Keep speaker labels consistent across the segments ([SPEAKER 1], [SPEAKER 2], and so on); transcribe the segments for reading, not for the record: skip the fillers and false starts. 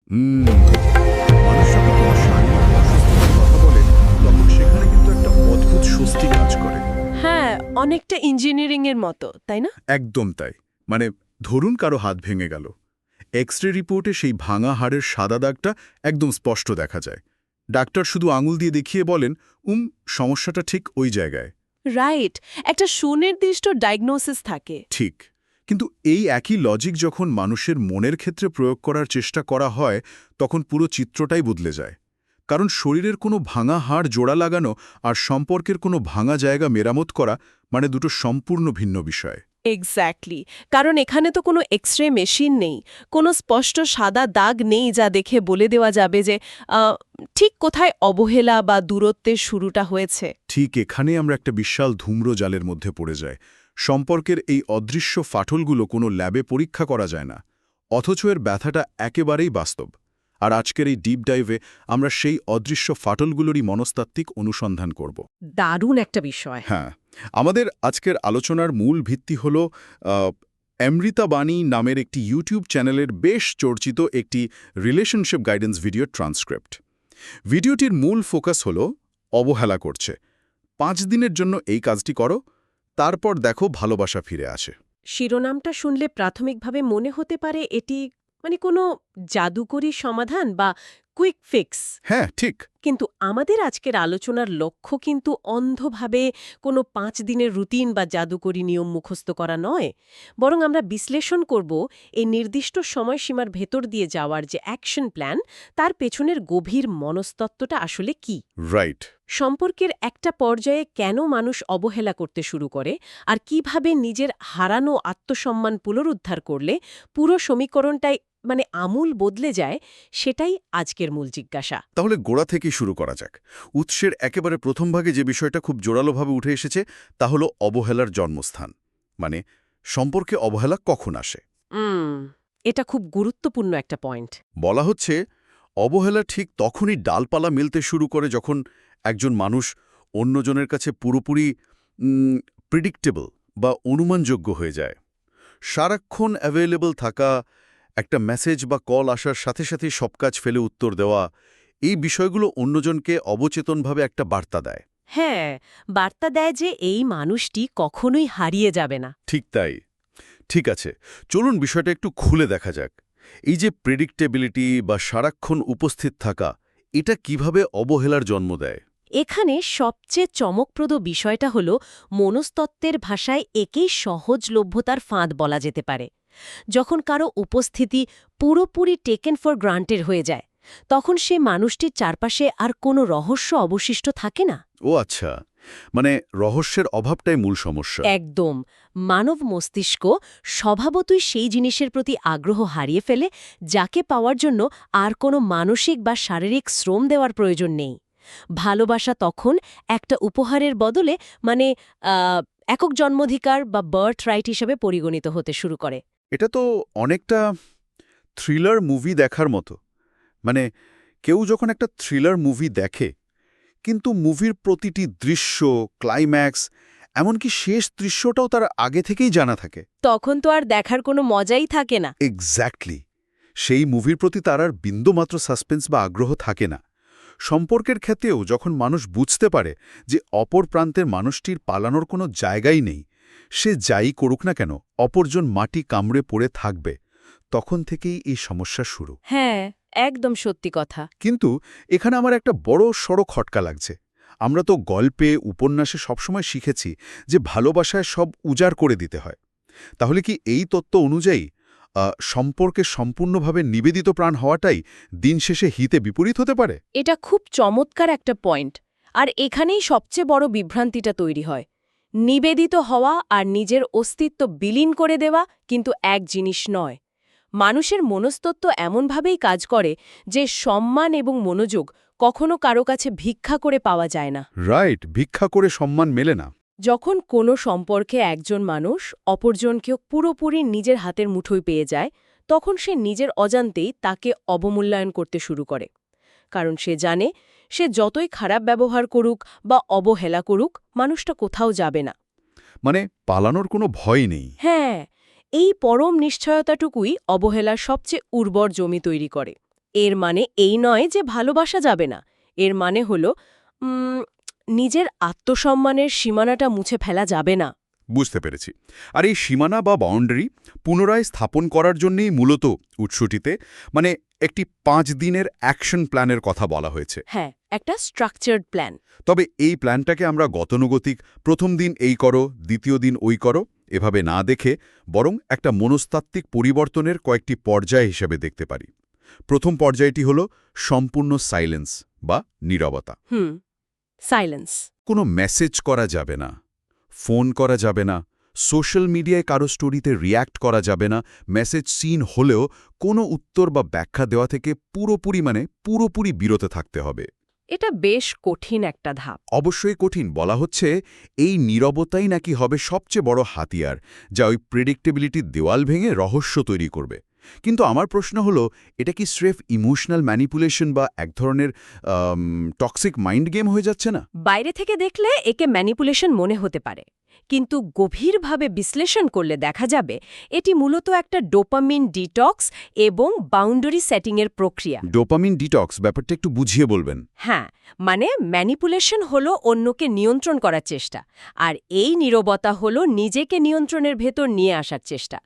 [SPEAKER 1] মানুষ যখন কোনো শারীরিক অসুস্থতার কথা বলে তখন সেখানে কিন্তু একটা অদ্ভুত স্বস্তি কাজ করে।
[SPEAKER 2] হ্যাঁ, অনেকটা ইঞ্জিনিয়ারিং এর মতো, তাই না?
[SPEAKER 1] একদম তাই। মানে ধরুন কারো হাত ভেঙে গেল, এক্স-রে রিপোর্টে সেই ভাঙা হাড়ের সাদা দাগটা একদম স্পষ্ট দেখা যায়। ডাক্তার শুধু আঙুল দিয়ে দেখিয়ে বলেন, সমস্যাটা ঠিক ওই জায়গায়।
[SPEAKER 2] রাইট, একটা সুনির্দিষ্ট ডায়াগনোসিস থাকে।
[SPEAKER 1] ঠিক। কিন্তু এই একই লজিক যখন মানুষের মনের ক্ষেত্রে প্রয়োগ করার চেষ্টা করা হয় তখন পুরো চিত্রটাই বদলে যায়। কারণ শরীরের কোনো ভাঙা হাড় জোড়া লাগানো আর সম্পর্কের কোনো ভাঙা জায়গা মেরামত করা মানে দুটো সম্পূর্ণ ভিন্ন বিষয়।
[SPEAKER 2] এক্স্যাক্টলি, কারণ এখানে তো কোনো এক্স-রে মেশিন নেই, কোনো স্পষ্ট সাদা দাগ নেই যা দেখে বলে দেওয়া যাবে যে ঠিক কোথায় অবহেলা বা দূরত্বের শুরুটা হয়েছে।
[SPEAKER 1] ঠিক এখানে আমরা একটা বিশাল ধূম্র জালের মধ্যে পড়ে যাই। সম্পর্কের এই অদৃশ্য ফাটলগুলো কোনো ল্যাবে পরীক্ষা করা যায় না, অথচ এর ব্যথাটা একেবারেই বাস্তব। আর আজকের এই ডিপ ডাইভে আমরা সেই অদৃশ্য ফাটলগুলোরই মনস্তাত্ত্বিক অনুসন্ধান করব।
[SPEAKER 2] দারুণ একটা বিষয়।
[SPEAKER 1] হ্যাঁ, আমাদের আজকের আলোচনার মূল ভিত্তি হল অমৃতা বাণী নামের একটি ইউটিউব চ্যানেলের বেশ চর্চিত একটি রিলেশনশিপ গাইডেন্স ভিডিও ট্রান্সক্রিপ্ট। ভিডিওটির মূল ফোকাস হল অবহেলা করছে, 5 দিনের জন্য এই কাজটি করো, তারপর দেখো ভালোবাসা ফিরে আসে।
[SPEAKER 2] শিরোনামটা শুনলে প্রাথমিকভাবে মনে হতে পারে এটি কোনো জাদুকরী সমাধান বা কুইক ফিক্স।
[SPEAKER 1] হ্যাঁ, ঠিক।
[SPEAKER 2] কিন্তু আমাদের আজকের আলোচনার লক্ষ্য কিন্তু অন্ধভাবে কোনো 5 দিনের রুটিন বা জাদুকরী নিয়ম মুখস্থ করা নয়, বরং আমরা বিশ্লেষণ করব এই নির্দিষ্ট সময়সীমার ভেতর দিয়ে যাওয়ার যে অ্যাকশন প্ল্যান, তার পেছনের গভীর মনস্তত্ত্বটা আসলে কি।
[SPEAKER 1] রাইট।
[SPEAKER 2] সম্পর্কের একটা পর্যায়ে কেন মানুষ অবহেলা করতে শুরু করে, আর কিভাবে নিজের হারানো আত্মসম্মান পুনরুদ্ধার করলে পুরো সমীকরণটাই আমূল বদলে যায়, সেটাই আজকের মূল জিজ্ঞাসা।
[SPEAKER 1] তাহলে গোড়া থেকেই শুরু করা যাক। উৎসের একেবারে প্রথম ভাগে যে বিষয়টা খুব জোরালোভাবে উঠে এসেছে তা হলো অবহেলার জন্মস্থান। মানে সম্পর্কে অবহেলা কখন আসে।
[SPEAKER 2] এটা খুব গুরুত্বপূর্ণ একটা পয়েন্ট।
[SPEAKER 1] বলা হচ্ছে অবহেলা ঠিক তখনই ডালপালা মেলতে শুরু করে যখন একজন মানুষ অন্যজনের কাছে পুরোপুরি প্রিডিক্টেবল বা অনুমানযোগ্য হয়ে যায়। সারাক্ষণ অ্যাভেলেবল থাকা, একটা মেসেজ বা কল আসার সাথে সাথেই সব কাজ ফেলে উত্তর দেওয়া, এই বিষয়গুলো অন্যজনকে অবচেতনভাবে একটা বার্তা দেয়।
[SPEAKER 2] হ্যাঁ, বার্তা দেয় যে এই মানুষটি কখনোই হারিয়ে যাবে না।
[SPEAKER 1] ঠিক তাই। ঠিক আছে, চলুন বিষয়টা একটু খুলে দেখা যাক। এই যে প্রেডিক্টেবিলিটি বা সারাক্ষণ উপস্থিত থাকা, এটা কিভাবে অবহেলার জন্ম দেয়?
[SPEAKER 2] এখানে সবচেয়ে চমকপ্রদ বিষয়টা হল মনস্তত্ত্বের ভাষায় একেই সহজলভ্যতার ফাঁদ বলা যেতে পারে। যখন কারো উপস্থিতি পুরোপুরি টেকেন ফর গ্রান্টেড হয়ে যায়, তখন সে মানুষটির চারপাশে আর কোনো রহস্য অবশিষ্ট থাকে না।
[SPEAKER 1] ও আচ্ছা, মানে রহস্যের অভাবটাই মূল সমস্যা।
[SPEAKER 2] একদম। মানব মস্তিষ্ক স্বভাবতই সেই জিনিসের প্রতি আগ্রহ হারিয়ে ফেলে যাকে পাওয়ার জন্য আর কোনো মানসিক বা শারীরিক শ্রম দেওয়ার প্রয়োজন নেই। ভালোবাসা তখন একটা উপহারের বদলে একক জন্মাধিকার বা বার্থ রাইট হিসেবে পরিগণিত হতে শুরু করে।
[SPEAKER 1] এটা তো অনেকটা থ্রিলার মুভি দেখার মতো। মানে কেউ যখন একটা থ্রিলার মুভি দেখে, কিন্তু মুভির প্রতিটি দৃশ্য, ক্লাইম্যাক্স, এমনকি শেষ দৃশ্যটাও তার আগে থেকেই জানা থাকে।
[SPEAKER 2] তখন তো আর দেখার কোনো মজাই থাকে না।
[SPEAKER 1] এক্স্যাক্টলি। সেই মুভির প্রতি তার আর বিন্দুমাত্র সাসপেন্স বা আগ্রহ থাকে না। সম্পর্কের ক্ষেত্রেও যখন মানুষ বুঝতে পারে যে অপর প্রান্তের মানুষটির পালানোর কোনো জায়গাই নেই, সে যাই করুক না কেন অপরজন মাটি কামড়ে পড়ে থাকবে, তখন থেকেই এই সমস্যা শুরু।
[SPEAKER 2] হ্যাঁ, একদম সত্যি কথা।
[SPEAKER 1] কিন্তু এখানে আমার একটা বড় সড়ো খটকা লাগছে। আমরা তো গল্পে, উপন্যাসে সবসময় শিখেছি যে ভালোবাসায় সব উজাড় করে দিতে হয়। তাহলে কি এই তত্ত্ব অনুযায়ী সম্পর্কে সম্পূর্ণভাবে নিবেদিত প্রাণ হওয়াটাই দিন শেষে হিতে বিপরীত হতে পারে?
[SPEAKER 2] এটা খুব চমৎকার একটা পয়েন্ট। আর এখানেই সবচেয়ে বড় বিভ্রান্তিটা তৈরি হয়। নিবেদিত হওয়া আর নিজের অস্তিত্ব বিলীন করে দেওয়া কিন্তু এক জিনিস নয়। মানুষের মনস্তত্ত্ব এমনভাবেই কাজ করে যে সম্মান এবং মনোযোগ কখনো কারো কাছে ভিক্ষা করে পাওয়া যায় না।
[SPEAKER 1] রাইট, ভিক্ষা করে সম্মান মেলে না।
[SPEAKER 2] যখন কোনো সম্পর্কে একজন মানুষ অপরজনকেও পুরোপুরি নিজের হাতের মুঠোয় পেয়ে যায়, তখন সে নিজের অজান্তেই তাকে অবমূল্যায়ন করতে শুরু করে। কারণ সে জানে, সে যতই খারাপ ব্যবহার করুক বা অবহেলা করুক, মানুষটা কোথাও যাবে না।
[SPEAKER 1] মানে পালানোর কোনো ভয় নেই।
[SPEAKER 2] হ্যাঁ, এই পরম নিশ্চয়তাটুকুই অবহেলার সবচেয়ে উর্বর জমি তৈরি করে। এর মানে এই নয় যে ভালোবাসা যাবে না, এর মানে হলো নিজের আত্মসম্মানের সীমানাটা মুছে ফেলা যাবে না।
[SPEAKER 1] বুঝতে পেরেছি। আর এই সীমানা বা বাউন্ডারি পুনরায় স্থাপন করার জন্যই মূলত উৎসটিতে মানে একটি 5 দিনের অ্যাকশন প্ল্যানের কথা বলা হয়েছে।
[SPEAKER 2] হ্যাঁ, একটা স্ট্রাকচার্ড প্ল্যান।
[SPEAKER 1] তবে এই প্ল্যানটাকে আমরা গতানুগতিক প্রথম দিন এই করো, দ্বিতীয় দিন ওই করো এভাবে না দেখে বরং একটা মনস্তাত্ত্বিক পরিবর্তনের কয়েকটি পর্যায় হিসেবে দেখতে পারি। প্রথম পর্যায়টি হল সম্পূর্ণ সাইলেন্স বা নীরবতা।
[SPEAKER 2] সাইলেন্স।
[SPEAKER 1] কোনো মেসেজ করা যাবে না, ফোন করা যাবে না, সোশ্যাল মিডিয়ায় কারো স্টোরিতে রিয়্যাক্ট করা যাবে না, মেসেজ সিন হলেও কোনো উত্তর বা ব্যাখ্যা দেওয়া থেকে পুরোপুরি বিরত থাকতে হবে।
[SPEAKER 2] এটা বেশ কঠিন একটা ধাপ।
[SPEAKER 1] অবশ্যই কঠিন। বলা হচ্ছে এই নীরবতাই নাকি হবে সবচেয়ে বড় হাতিয়ার, যা ওই প্রেডিক্টেবিলিটির দেওয়াল ভেঙে রহস্য তৈরি করবে। কিন্তু আমার প্রশ্ন হলো, এটা কি স্রেফ ইমোশনাল ম্যানিপুলেশন বা এক ধরনের টক্সিক মাইন্ড গেম হয়ে যাচ্ছে না?
[SPEAKER 2] বাইরে থেকে দেখলে একে ম্যানিপুলেশন মনে হতে পারে, কিন্তু গভীরভাবে বিশ্লেষণ করলে দেখা যাবে এটি মূলত একটা ডোপামিন ডিটক্স এবং বাউন্ডারি সেটিংয়ের প্রক্রিয়া।
[SPEAKER 1] ডোপামিন ডিটক্স ব্যাপারটা একটু বুঝিয়ে বলবেন।
[SPEAKER 2] হ্যাঁ, মানে ম্যানিপুলেশন হলো অন্যকে নিয়ন্ত্রণ করার চেষ্টা, আর এই নীরবতা হলো নিজেকে নিয়ন্ত্রণের ভেতর নিয়ে আসার চেষ্টা।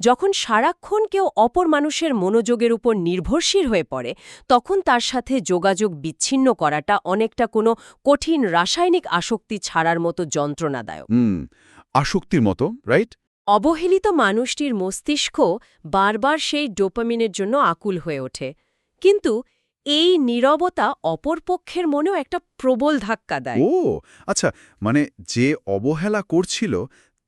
[SPEAKER 2] যখন সারাক্ষণ কেউ অপর মানুষের মনোযোগের উপর নির্ভরশীল হয়ে পড়ে, তখন তার সাথে যোগাযোগ বিচ্ছিন্ন করাটা অনেকটা কোনো কঠিন রাসায়নিক আসক্তি ছাড়ার মতো যন্ত্রণাদায়ক।
[SPEAKER 1] আসক্তির মতো, রাইট?
[SPEAKER 2] অবহেলিত মানুষটির মস্তিষ্ক বারবার সেই ডোপামিনের জন্য আকুল হয়ে ওঠে, কিন্তু এই নীরবতা অপরপক্ষের মনেও একটা প্রবল ধাক্কা দেয়।
[SPEAKER 1] ও আচ্ছা, মানে যে অবহেলা করছিল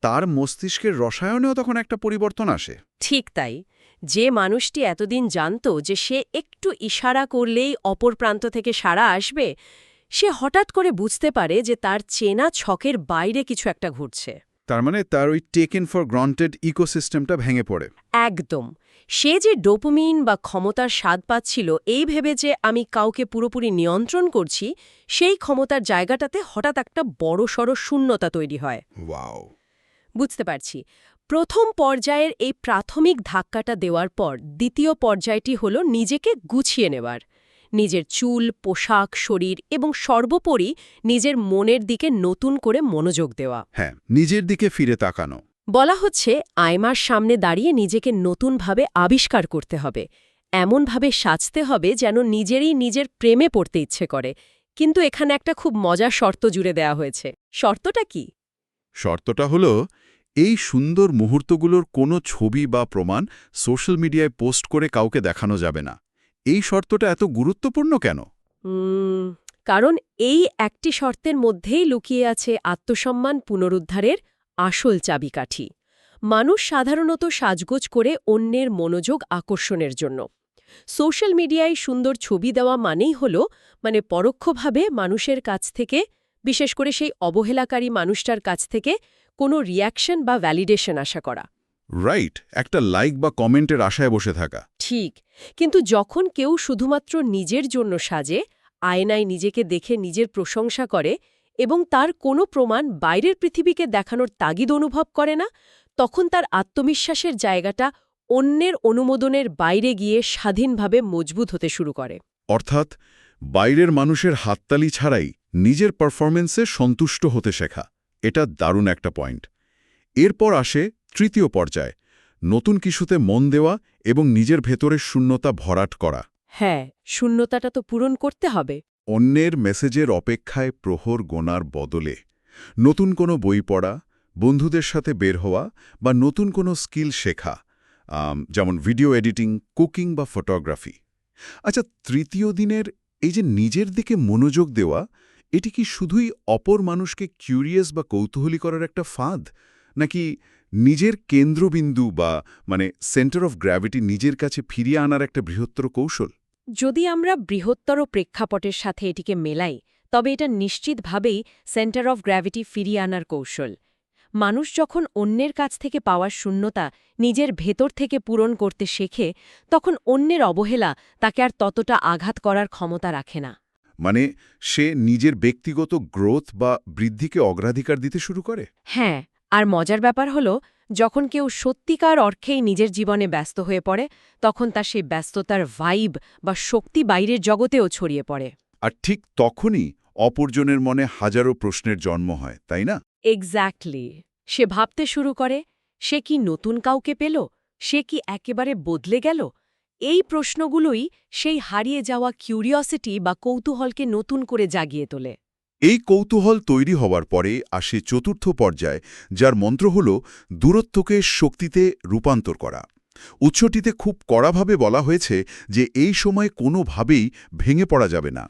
[SPEAKER 1] তার মস্তিষ্কের রসায়নেও তখন একটা পরিবর্তন আসে।
[SPEAKER 2] ঠিক তাই। যে মানুষটি এতদিন জানত যে সে একটু ইশারা করলেই অপর প্রান্ত থেকে সাড়া আসবে, সে হঠাৎ করে বুঝতে পারে যে তার চেনা ছকের বাইরে কিছু একটা ঘটছে।
[SPEAKER 1] তার মানে তার ওই টেকেন ফর গ্রান্টেড ইকোসিস্টেমটা ভেঙে পড়ে।
[SPEAKER 2] একদম। সে যে ডোপামিন বা ক্ষমতার স্বাদ পাচ্ছিল এই ভেবে যে আমি কাউকে পুরোপুরি নিয়ন্ত্রণ করছি, সেই ক্ষমতার জায়গাটাতে হঠাৎ একটা বড়সড় শূন্যতা তৈরি হয়।
[SPEAKER 1] ওয়াও।
[SPEAKER 2] বুঝতে পারছি। প্রথম পর্যায়ের এই প্রাথমিক ধাক্কাটা দেওয়ার পর দ্বিতীয় পর্যায়টি হল নিজেকে গুছিয়ে নেওয়ার। নিজের চুল, পোশাক, শরীর এবং সর্বোপরি নিজের মনের দিকে নতুন করে মনোযোগ দেওয়া।
[SPEAKER 1] হ্যাঁ, নিজের দিকে ফিরে তাকানো।
[SPEAKER 2] বলা হচ্ছে আয়নার সামনে দাঁড়িয়ে নিজেকে নতুনভাবে আবিষ্কার করতে হবে, এমনভাবে সাজতে হবে যেন নিজের প্রেমে পড়তে ইচ্ছে করে। কিন্তু এখানে একটা খুব মজার শর্ত জুড়ে দেওয়া হয়েছে। শর্তটা কি?
[SPEAKER 1] শর্তটা হলো, এই সুন্দর মুহূর্তগুলোর কোনো ছবি বা প্রমাণ সোশ্যাল মিডিয়ায় পোস্ট করে কাউকে দেখানো যাবে না। এই শর্তটা এত গুরুত্বপূর্ণ কেন?
[SPEAKER 2] কারণ এই একটি শর্তের মধ্যেই লুকিয়ে আছে আত্মসম্মান পুনরুদ্ধারের আসল চাবিকাঠি। মানুষ সাধারণত সাজগোজ করে অন্যের মনোযোগ আকর্ষণের জন্য। সোশ্যাল মিডিয়ায় সুন্দর ছবি দেওয়া মানেই হল পরোক্ষভাবে মানুষের কাছ থেকে, বিশেষ করে সেই অবহেলাকারী মানুষটার কাছ থেকে কোনো রিয়াকশন বা ভ্যালিডেশন আশা করা।
[SPEAKER 1] রাইট, একটা লাইক বা কমেন্টের আশায় বসে থাকা।
[SPEAKER 2] ঠিক, কিন্তু যখন কেউ শুধুমাত্র নিজের জন্য সাজে, আয়নায় নিজেকে দেখে নিজের প্রশংসা করে এবং তার কোনো প্রমাণ বাইরের পৃথিবীকে দেখানোর তাগিদ অনুভব করে না, তখন তার আত্মবিশ্বাসের জায়গাটা অন্যের অনুমোদনের বাইরে গিয়ে স্বাধীনভাবে মজবুত হতে শুরু করে।
[SPEAKER 1] অর্থাৎ বাইরের মানুষের হাততালি ছাড়াই নিজের পারফরমেন্সে সন্তুষ্ট হতে শেখা। এটা দারুণ একটা পয়েন্ট। এরপর আসে তৃতীয় পর্যায়, নতুন কিছুতে মন দেওয়া এবং নিজের ভেতরের শূন্যতা ভরাট করা।
[SPEAKER 2] হ্যাঁ, শূন্যতাটা তো পূরণ করতে হবে।
[SPEAKER 1] অন্যের মেসেজের অপেক্ষায় প্রহর গোনার বদলে নতুন কোনো বই পড়া, বন্ধুদের সাথে বের হওয়া বা নতুন কোনো স্কিল শেখা, যেমন ভিডিও এডিটিং, কুকিং বা ফটোগ্রাফি। আচ্ছা, তৃতীয় দিনের এই যে নিজের দিকে মনোযোগ দেওয়া, এটি কি শুধুই অপর মানুষকে কিউরিয়াস বা কৌতূহলী করার একটা ফাঁদ, নাকি নিজের কেন্দ্রবিন্দু বা সেন্টার অফ গ্র্যাভিটি নিজের কাছে ফিরিয়ে আনার একটা বৃহত্তর কৌশল?
[SPEAKER 2] যদি আমরা বৃহত্তর প্রেক্ষাপটের সাথে এটিকে মেলাই, তবে এটা নিশ্চিতভাবেই সেন্টার অফ গ্র্যাভিটি ফিরিয়ে আনার কৌশল। মানুষ যখন অন্যের কাছ থেকে পাওয়ার শূন্যতা নিজের ভেতর থেকে পূরণ করতে শেখে, তখন অন্যের অবহেলা তাকে আর ততটা আঘাত করার ক্ষমতা রাখে না।
[SPEAKER 1] সে নিজের ব্যক্তিগত গ্রোথ বা বৃদ্ধিকে অগ্রাধিকার দিতে শুরু করে।
[SPEAKER 2] হ্যাঁ, আর মজার ব্যাপার হল, যখন কেউ সত্যিকার অর্থেই নিজের জীবনে ব্যস্ত হয়ে পড়ে তখন তার সেই ব্যস্ততার ভাইব বা শক্তি বাইরের জগতেও ছড়িয়ে পড়ে।
[SPEAKER 3] আর ঠিক তখনই অপরজনের মনে হাজারো প্রশ্নের জন্ম হয়, তাই না?
[SPEAKER 2] এক্স্যাক্টলি। সে ভাবতে শুরু করে, সে কি নতুন কাউকে পেল, সে কি একেবারে বদলে গেল? এই প্রশ্নগুলোই সেই হারিয়ে যাওয়া কিউরিওসিটি বা কৌতূহলকে নতুন করে জাগিয়ে তোলে।
[SPEAKER 3] এই কৌতূহল তৈরি হওয়ার পরে আসে চতুর্থ পর্যায়, যার মন্ত্র হল দূরত্বকে শক্তিতে রূপান্তর করা। উৎসটিতে খুব কড়াভাবে বলা হয়েছে যে এই সময় কোনোভাবেই ভেঙে পড়া যাবে না।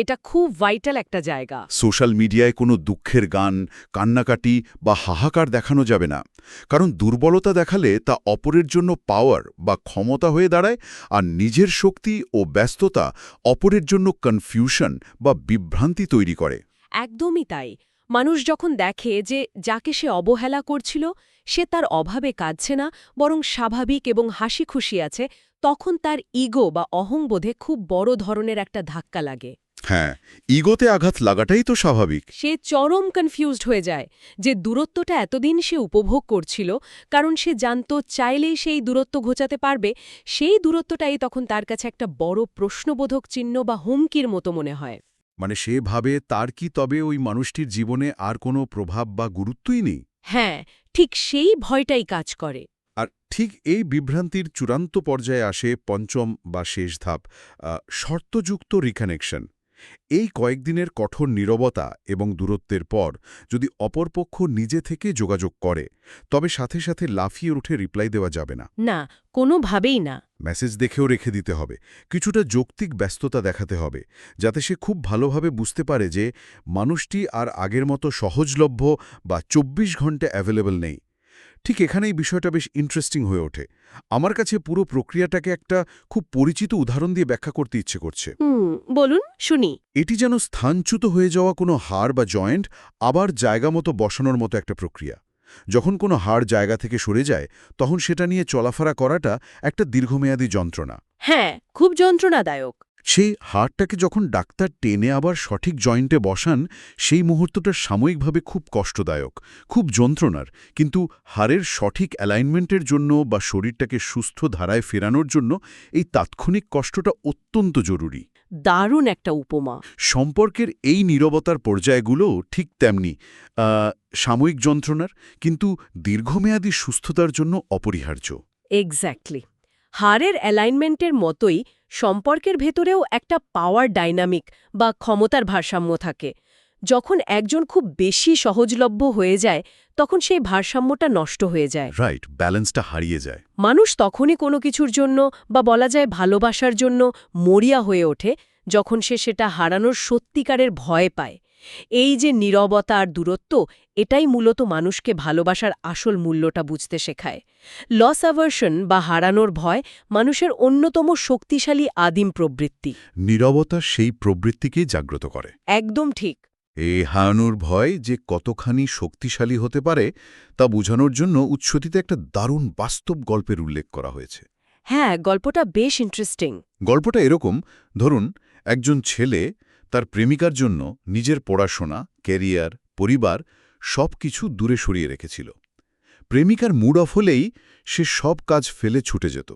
[SPEAKER 2] এটা খুব ভাইটাল একটা জায়গা।
[SPEAKER 3] সোশ্যাল মিডিয়ায় কোনো দুঃখের গান, কান্নাকাটি বা হাহাকার দেখানো যাবে না, কারণ দুর্বলতা দেখালে তা অপরের জন্য পাওয়ার বা ক্ষমতা হয়ে দাঁড়ায়, আর নিজের শক্তি ও ব্যস্ততা অপরের জন্য কনফিউশন বা বিভ্রান্তি তৈরি করে।
[SPEAKER 2] একদমই তাই। মানুষ যখন দেখে যে যাকে সে অবহেলা করছিল সে তার অভাবে কাঁদছে না, বরং স্বাভাবিক এবং হাসি খুশি আছে, তখন তার ইগো বা অহংবোধে খুব বড় ধরনের একটা ধাক্কা লাগে।
[SPEAKER 3] হ্যাঁ, ইগোতে আঘাত লাগাটাই তো স্বাভাবিক।
[SPEAKER 2] সে চরম কনফিউজড হয়ে যায় যে দূরত্বটা এতদিন সে উপভোগ করছিল, কারণ সে জানত চাইলেই সেই দূরত্ব ঘোচাতে পারবে। সেই দূরত্বটাই তখন তার কাছে একটা বড় প্রশ্নবোধক চিহ্ন বা হুমকির মতো মনে হয়।
[SPEAKER 1] মানে সে ভাবে তার কি তবে ওই মানুষটির জীবনে আর কোনো প্রভাব বা গুরুত্বই নেই?
[SPEAKER 2] হ্যাঁ, ঠিক সেই ভয়টাই কাজ করে।
[SPEAKER 1] আর ঠিক এই বিভ্রান্তির চূড়ান্ত পর্যায়ে আসে পঞ্চম বা শেষ ধাপ, শর্তযুক্ত রিকানেকশন। এই কয়েকদিনের কঠোর নীরবতা এবং দূরত্বের পর যদি অপরপক্ষ নিজে থেকে যোগাযোগ করে, তবে সাথে সাথে লাফিয়ে উঠে রিপ্লাই দেওয়া যাবে না।
[SPEAKER 2] না, কোনোভাবেই না।
[SPEAKER 1] মেসেজ দেখেও রেখে দিতে হবে, কিছুটা যৌক্তিক ব্যস্ততা দেখাতে হবে, যাতে সে খুব ভালোভাবে বুঝতে পারে যে মানুষটি আর আগের মতো সহজলভ্য বা ২৪ ঘন্টা অ্যাভেলেবল নেই। ঠিক এখানেই বিষয়টা বেশ ইন্টারেস্টিং হয়ে ওঠে। আমার কাছে পুরো প্রক্রিয়াটাকে একটা খুব পরিচিত উদাহরণ দিয়ে ব্যাখ্যা করতে ইচ্ছে করছে।
[SPEAKER 2] বলুন, শুনি।
[SPEAKER 1] এটি যেন স্থানচ্যুত হয়ে যাওয়া কোনো হাড় বা জয়েন্ট আবার জায়গা মতো বসানোর মতো একটা প্রক্রিয়া। যখন কোনো হাড় জায়গা থেকে সরে যায়, তখন সেটা নিয়ে চলাফেরা করাটা একটা দীর্ঘমেয়াদী যন্ত্রণা।
[SPEAKER 2] হ্যাঁ, খুব যন্ত্রণাদায়ক।
[SPEAKER 1] সেই হাড়টাকে যখন ডাক্তার টেনে আবার সঠিক জয়েন্টে বসান, সেই মুহূর্তটা সাময়িকভাবে খুব কষ্টদায়ক, খুব যন্ত্রণার, কিন্তু হাড়ের সঠিক অ্যালাইনমেন্টের জন্য বা শরীরটাকে সুস্থ ধারায় ফেরানোর জন্য এই তাৎক্ষণিক কষ্টটা অত্যন্ত জরুরি।
[SPEAKER 2] দারুণ একটা উপমা।
[SPEAKER 1] সম্পর্কের এই নীরবতার পর্যায়গুলোও ঠিক তেমনি, সাময়িক যন্ত্রণার, কিন্তু দীর্ঘমেয়াদী সুস্থতার জন্য অপরিহার্য।
[SPEAKER 2] এক্স্যাক্টলি। হাড়ের অ্যালাইনমেন্টের মতোই সম্পর্কের ভেতরেও একটা পাওয়ার ডাইনামিক বা ক্ষমতার ভারসাম্য থাকে। যখন একজন খুব বেশি সহজলভ্য হয়ে যায় তখন সেই ভারসাম্যটা নষ্ট হয়ে যায়।
[SPEAKER 1] রাইট, ব্যালেন্সটা হারিয়ে যায়।
[SPEAKER 2] মানুষ তখনই কোনো কিছুর জন্য বা বলা যায় ভালোবাসার জন্য মরিয়া হয়ে ওঠে যখন সে সেটা হারানোর সত্যিকারের ভয় পায়। এই যে নীরবতা আর দূরত্ব, এটাই মূলত মানুষকে ভালোবাসার আসল মূল্যটা বুঝতে শেখায়। লস অ্যাভার্শন বা হারানোর ভয় মানুষের অন্যতম শক্তিশালী আদিম প্রবৃত্তি।
[SPEAKER 1] নীরবতা সেই প্রবৃত্তিকেই জাগ্রত করে।
[SPEAKER 2] একদম ঠিক।
[SPEAKER 1] এই হারানোর ভয় যে কতখানি শক্তিশালী হতে পারে তা বোঝানোর জন্য উৎসটিতে একটা দারুণ বাস্তব গল্পের উল্লেখ করা হয়েছে।
[SPEAKER 2] হ্যাঁ, গল্পটা বেশ ইন্টারেস্টিং।
[SPEAKER 1] গল্পটা এরকম, ধরুন একজন ছেলে তার প্রেমিকার জন্য নিজের পড়াশোনা, ক্যারিয়ার, পরিবার সব কিছু দূরে সরিয়ে রেখেছিল। প্রেমিকার মুড অফ হলেই সে সব কাজ ফেলে ছুটে যেত।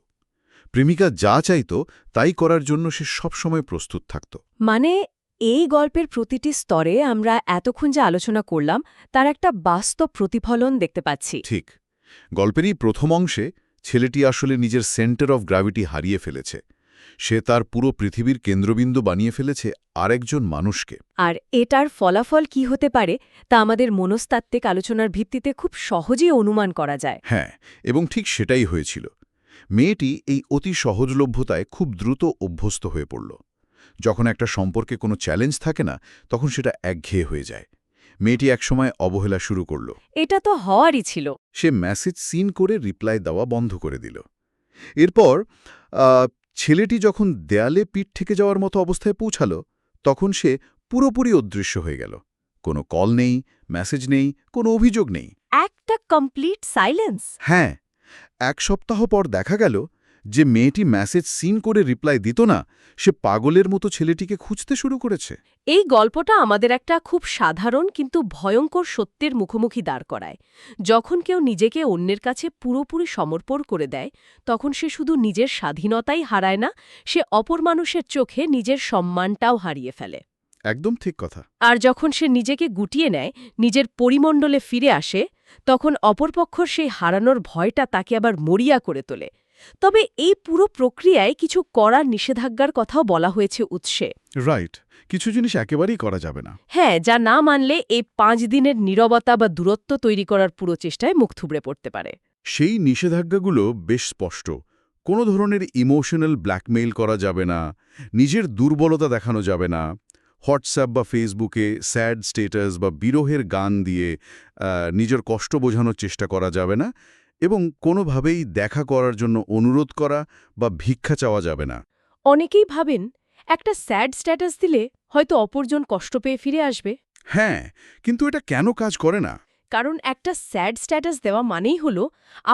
[SPEAKER 1] প্রেমিকা যা চাইত তাই করার জন্য সে সবসময় প্রস্তুত থাকত।
[SPEAKER 2] মানে এই গল্পের প্রতিটি স্তরে আমরা এতক্ষণ যে আলোচনা করলাম তার একটা বাস্তব প্রতিফলন দেখতে পাচ্ছি।
[SPEAKER 1] ঠিক, গল্পেরই প্রথম অংশে ছেলেটি আসলে নিজের সেন্টার অফ গ্র্যাভিটি হারিয়ে ফেলেছে। সে তার পুরো পৃথিবীর কেন্দ্রবিন্দু বানিয়ে ফেলেছে আরেকজন মানুষকে।
[SPEAKER 2] আর এটার ফলাফল কি হতে পারে তা আমাদের মনস্তাত্ত্বিক আলোচনার ভিত্তিতে খুব সহজেই অনুমান করা যায়।
[SPEAKER 1] হ্যাঁ, এবং ঠিক সেটাই হয়েছিল। মেয়েটি এই অতি সহজলভ্যতায় খুব দ্রুত অভ্যস্ত হয়ে পড়ল। যখন একটা সম্পর্কে কোনো চ্যালেঞ্জ থাকে না, তখন সেটা একঘেয়ে হয়ে যায়। মেয়েটি একসময় অবহেলা শুরু করল।
[SPEAKER 2] এটা তো হওয়ারই ছিল।
[SPEAKER 1] সে মেসেজ সিন করে রিপ্লাই দেওয়া বন্ধ করে দিল। এরপর ছেলেটি যখন দেয়ালে পিঠ ঠেকে যাওয়ার মতো অবস্থায় পৌঁছাল, তখন সে পুরোপুরি অদৃশ্য হয়ে গেল। কোনো কল নেই, মেসেজ নেই, কোনো অভিযোগ নেই।
[SPEAKER 2] একটা কমপ্লিট সাইলেন্স।
[SPEAKER 1] হ্যাঁ, ১ সপ্তাহ পর দেখা গেল
[SPEAKER 3] যে মেয়েটি মেসেজ সিন করে রিপ্লাই দিত না, সে পাগলের মতো ছেলেটিকে খুঁজতে শুরু করেছে।
[SPEAKER 2] এই গল্পটা আমাদের একটা খুব সাধারণ কিন্তু ভয়ঙ্কর সত্যের মুখোমুখি দাঁড় করায়। যখন কেউ নিজেকে অন্যের কাছে পুরোপুরি সমর্পণ করে দেয়, তখন সে শুধু নিজের স্বাধীনতাই হারায় না, সে অপর মানুষের চোখে নিজের সম্মানটাও হারিয়ে ফেলে।
[SPEAKER 3] একদম ঠিক কথা।
[SPEAKER 2] আর যখন সে নিজেকে গুটিয়ে নেয়, নিজের পরিমণ্ডলে ফিরে আসে, তখন অপরপক্ষর সেই হারানোর ভয়টা তাকে আবার মরিয়া করে তোলে। তবে এই পুরো প্রক্রিয়ায় কিছু কড়া নিষেধাজ্ঞার কথাও বলা হয়েছে উৎসে।
[SPEAKER 3] রাইট, কিছু জিনিস একেবারেই করা যাবে না।
[SPEAKER 2] হ্যাঁ, যা না মানলে এই 5 দিনের নীরবতা বা দূরত্ব তৈরি করার পুরো চেষ্টায় মুখ থুবড়ে পড়তে পারে।
[SPEAKER 3] সেই নিষেধাজ্ঞাগুলো বেশ স্পষ্ট। কোনো ধরনের ইমোশনাল ব্ল্যাকমেইল করা যাবে না, নিজের দুর্বলতা দেখানো যাবে না, হোয়াটসঅ্যাপ বা ফেসবুকে স্যাড স্ট্যাটাস বা বিরহের গান দিয়ে নিজের কষ্ট বোঝানোর চেষ্টা করা যাবে না, এবং কোনোভাবেই দেখা করার জন্য অনুরোধ করা বা ভিক্ষা চাওয়া যাবে না।
[SPEAKER 2] অনেকেই ভাবেন একটা স্যাড স্ট্যাটাস দিলে হয়তো অপরজন কষ্ট পেয়ে ফিরে আসবে।
[SPEAKER 3] হ্যাঁ, কিন্তু এটা কেন কাজ করে না?
[SPEAKER 2] কারণ একটা স্যাড স্ট্যাটাস দেওয়া মানেই হলো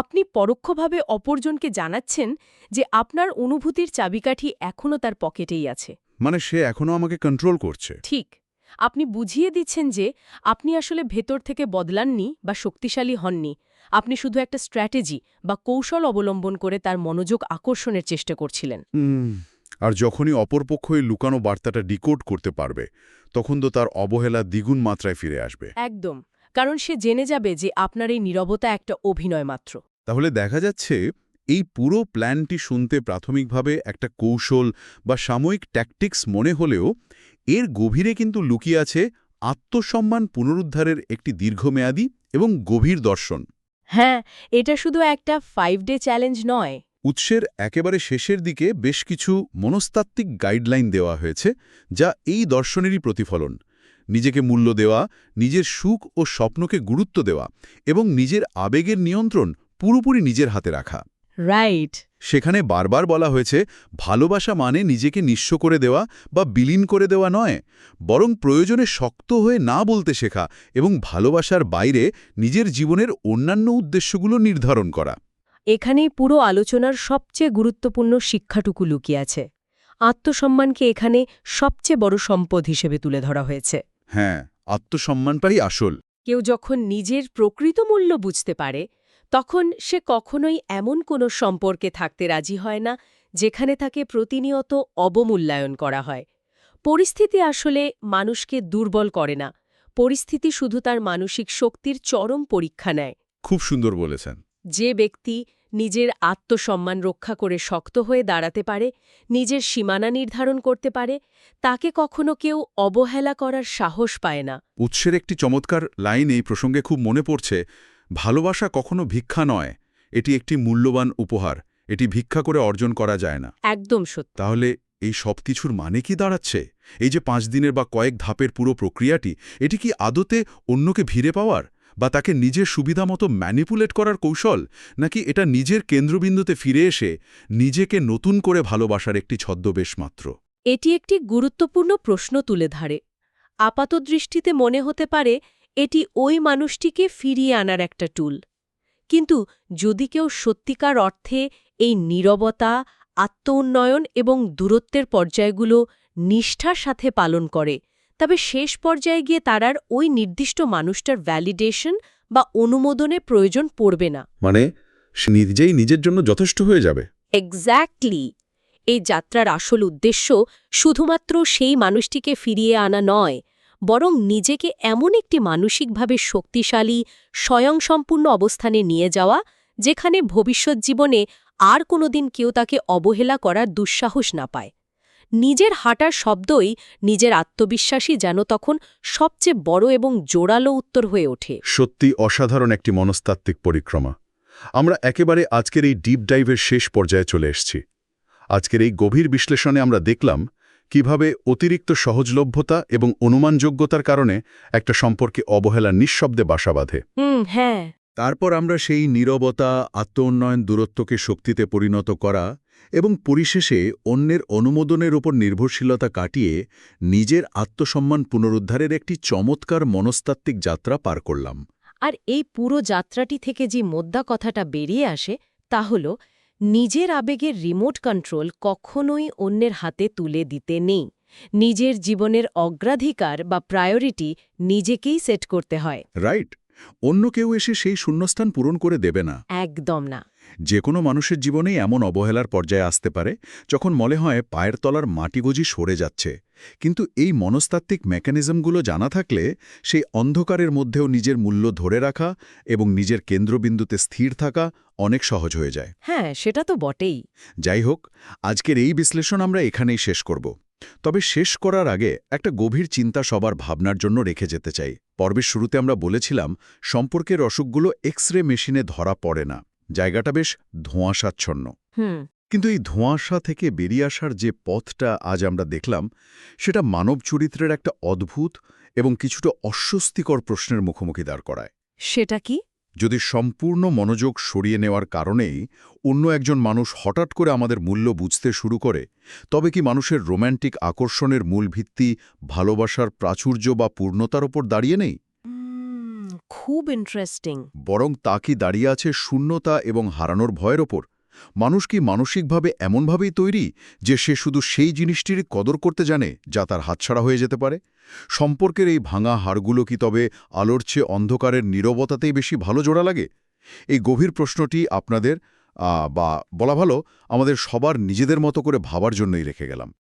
[SPEAKER 2] আপনি পরোক্ষভাবে অপরজনকে জানাচ্ছেন যে আপনার অনুভূতির চাবিকাঠি এখনও তার পকেটেই আছে।
[SPEAKER 3] মানে সে এখনো আমাকে কন্ট্রোল করছে।
[SPEAKER 2] ঠিক, আপনি বুঝিয়ে দিচ্ছেন যে আপনি আসলে ভেতর থেকে বদলাননি বা শক্তিশালী হননি, আপনি শুধু একটা স্ট্র্যাটেজি বা কৌশল অবলম্বন করে তার মনোযোগ আকর্ষণের চেষ্টা করছিলেন।
[SPEAKER 3] আর যখনই অপরপক্ষ এই লুকানো বার্তাটা ডিকোড করতে পারবে, তখন তো তার অবহেলা দ্বিগুণ মাত্রায় ফিরে আসবে।
[SPEAKER 2] একদম, কারণ সে জেনে যাবে যে আপনার এই নীরবতা একটা অভিনয় মাত্র।
[SPEAKER 3] তাহলে দেখা যাচ্ছে এই পুরো প্ল্যানটি শুনতে প্রাথমিকভাবে একটা কৌশল বা সাময়িক ট্যাকটিক্স মনে হলেও এর গভীরে কিন্তু লুকিয়ে আছে আত্মসম্মান পুনরুদ্ধারের একটি দীর্ঘমেয়াদী এবং গভীর দর্শন।
[SPEAKER 2] হ্যাঁ, এটা শুধু একটা 5 ডে চ্যালেঞ্জ নয়।
[SPEAKER 3] উৎসের একেবারে শেষের দিকে বেশ কিছু মনস্তাত্ত্বিক গাইডলাইন দেওয়া হয়েছে, যা এই দর্শনেরই প্রতিফলন। নিজেকে মূল্য দেওয়া, নিজের সুখ ও স্বপ্নকে গুরুত্ব দেওয়া এবং নিজের আবেগের নিয়ন্ত্রণ পুরোপুরি নিজের হাতে রাখা।
[SPEAKER 2] রাইট।
[SPEAKER 3] সেখানে বারবার বলা হয়েছে ভালোবাসা মানে নিজেকে নিঃস্ব করে দেওয়া বা বিলীন করে দেওয়া নয়, বরং প্রয়োজনে শক্ত হয়ে না বলতে শেখা এবং ভালোবাসার বাইরে নিজের জীবনের অন্যান্য উদ্দেশ্যগুলো নির্ধারণ করা।
[SPEAKER 2] এখানেই পুরো আলোচনার সবচেয়ে গুরুত্বপূর্ণ শিক্ষাটুকু লুকিয়ে আছে। আত্মসম্মানকে এখানে সবচেয়ে বড় সম্পদ হিসেবে তুলে ধরা হয়েছে।
[SPEAKER 3] হ্যাঁ, আত্মসম্মানটাই আসল।
[SPEAKER 2] কেউ যখন নিজের প্রকৃত মূল্য বুঝতে পারে, তখন সে কখনোই এমন কোনো সম্পর্কে থাকতে রাজি হয় না যেখানে তাকে প্রতিনিয়ত অবমূল্যায়ন করা হয়। পরিস্থিতি আসলে মানুষকে দুর্বল করে না, পরিস্থিতি শুধু তার মানসিক শক্তির চরম পরীক্ষা নেয়।
[SPEAKER 3] খুব সুন্দর বলেছেন।
[SPEAKER 2] যে ব্যক্তি নিজের আত্মসম্মান রক্ষা করে শক্ত হয়ে দাঁড়াতে পারে, নিজের সীমানা নির্ধারণ করতে পারে, তাকে কখনো কেউ অবহেলা করার সাহস পায় না।
[SPEAKER 3] উৎসের একটি চমৎকার লাইন এই প্রসঙ্গে খুব মনে পড়ছে, ভালোবাসা কখনো ভিক্ষা নয়, এটি একটি মূল্যবান উপহার, এটি ভিক্ষা করে অর্জন করা যায় না।
[SPEAKER 2] একদম সত্য।
[SPEAKER 3] তাহলে এই সব কিছুর মানে কি দাঁড়াচ্ছে? এই যে 5 দিনের বা কয়েক ধাপের পুরো প্রক্রিয়াটি, এটি কি আদতে অন্যকে ভিড়ে পাওয়ার বা তাকে নিজের সুবিধামতো ম্যানিপুলেট করার কৌশল, নাকি এটা নিজের কেন্দ্রবিন্দুতে ফিরে এসে নিজেকে নতুন করে ভালোবাসার একটি ছদ্মবেশ মাত্র?
[SPEAKER 2] এটি একটি গুরুত্বপূর্ণ প্রশ্ন তুলে ধরে। আপাতদৃষ্টিতে মনে হতে পারে এটি ওই মানুষটিকে ফিরিয়ে আনার একটা টুল। কিন্তু যদি কেউ সত্যিকার অর্থে এই নীরবতা, আত্ম-উন্নয়ন এবং দূরত্বের পর্যায়গুলো নিষ্ঠার সাথে পালন করে, তবে শেষ পর্যায়ে গিয়ে তার আর ওই নির্দিষ্ট মানুষটার ভ্যালিডেশন বা অনুমোদনের প্রয়োজন পড়বে না।
[SPEAKER 3] মানে সে নিজেই নিজের জন্য যথেষ্ট হয়ে যাবে।
[SPEAKER 2] এক্স্যাক্টলি। এই যাত্রার আসল উদ্দেশ্য শুধুমাত্র সেই মানুষটিকে ফিরিয়ে আনা নয়, বরং নিজেকে এমন একটি মানসিকভাবে শক্তিশালী, স্বয়ংসম্পূর্ণ অবস্থানে নিয়ে যাওয়া, যেখানে ভবিষ্যৎ জীবনে আর কোনোদিন কেউ তাকে অবহেলা করার দুঃসাহস না পায়। নিজের হাঁটার শব্দই নিজের আত্মবিশ্বাসী যেন তখন সবচেয়ে বড় এবং জোরালো উত্তর হয়ে ওঠে।
[SPEAKER 3] সত্যি অসাধারণ একটি মনস্তাত্ত্বিক পরিক্রমা। আমরা একেবারে আজকের এই ডিপ ডাইভের শেষ পর্যায়ে চলে এসেছি। আজকের এই গভীর বিশ্লেষণে আমরা দেখলাম কিভাবে অতিরিক্ত সহজলভ্যতা এবং অনুমানযোগ্যতার কারণে একটা সম্পর্কে অবহেলা নিঃশব্দে বাসা বাঁধে।
[SPEAKER 2] হ্যাঁ।
[SPEAKER 3] তারপর আমরা সেই নীরবতা, আত্ম-উন্নয়ন, দূরত্বকে শক্তিতে পরিণত করা এবং পরিশেষে অন্যের অনুমোদনের উপর নির্ভরশীলতা কাটিয়ে নিজের আত্মসম্মান পুনরুদ্ধারের একটি চমৎকার মনস্তাত্ত্বিক যাত্রা পার করলাম।
[SPEAKER 2] আর এই পুরো যাত্রাটি থেকে যে মোদ্দা কথাটা বেরিয়ে আসে তা হল, নিজের আবেগের রিমোট কন্ট্রোল কখনোই অন্যের হাতে তুলে দিতে নেই। নিজের জীবনের অগ্রাধিকার বা প্রায়োরিটি নিজেকেই সেট করতে হয়।
[SPEAKER 3] রাইট। অন্য কেউ এসে সেই শূন্যস্থান পূরণ করে দেবে না।
[SPEAKER 2] একদম না।
[SPEAKER 3] যে কোনো মানুষের জীবনেই এমন অবহেলার পর্যায়ে আসতে পারে যখন মনে হয় পায়ের তলার মাটিগজি সরে যাচ্ছে, কিন্তু এই মনস্তাত্ত্বিক মেকানিজমগুলো জানা থাকলে সেই অন্ধকারের মধ্যেও নিজের মূল্য ধরে রাখা এবং নিজের কেন্দ্রবিন্দুতে স্থির থাকা অনেক সহজ হয়ে যায়।
[SPEAKER 2] হ্যাঁ, সেটা তো বটেই।
[SPEAKER 3] যাই হোক, আজকের এই বিশ্লেষণ আমরা এখানেই শেষ করব। তবে শেষ করার আগে একটা গভীর চিন্তা সবার ভাবনার জন্য রেখে যেতে চাই। পর্বের শুরুতে আমরা বলেছিলাম সম্পর্কের অসুখগুলো এক্স-রে মেশিনে ধরা পড়ে না, জায়গাটা বেশ ধোঁয়াশাচ্ছন্ন। কিন্তু এই ধোঁয়াশা থেকে বেরিয়ে আসার যে পথটা আজ আমরা দেখলাম, সেটা মানব চরিত্রের একটা অদ্ভুত এবং কিছুটা অস্বস্তিকর প্রশ্নের মুখোমুখি দাঁড় করায়।
[SPEAKER 2] সেটা কি?
[SPEAKER 3] যদি সম্পূর্ণ মনোযোগ সরিয়ে নেওয়ার কারণেই অন্য একজন মানুষ হঠাৎ করে আমাদের মূল্য বুঝতে শুরু করে, তবে কি মানুষের রোম্যান্টিক আকর্ষণের মূল ভিত্তি ভালোবাসার প্রাচুর্য বা পূর্ণতার ওপর দাঁড়িয়ে নেই?
[SPEAKER 2] খুব ইন্টারেস্টিং।
[SPEAKER 3] বরং তা কি দাঁড়িয়ে আছে শূন্যতা এবং হারানোর ভয়ের ওপর? মানুষ কি মানসিকভাবে এমনভাবেই তৈরি যে সে শুধু সেই জিনিসটির কদর করতে জানে যা তার হাতছাড়া হয়ে যেতে পারে? সম্পর্কের এই ভাঙা হাড়গুলো কি তবে আলোর চেয়ে অন্ধকারের নীরবতাতেই বেশি ভালো জোড়া লাগে? এই গভীর প্রশ্নটি আপনাদের বা বলা ভালো আমাদের সবার নিজেদের মতো করে ভাবার জন্যই রেখে গেলাম।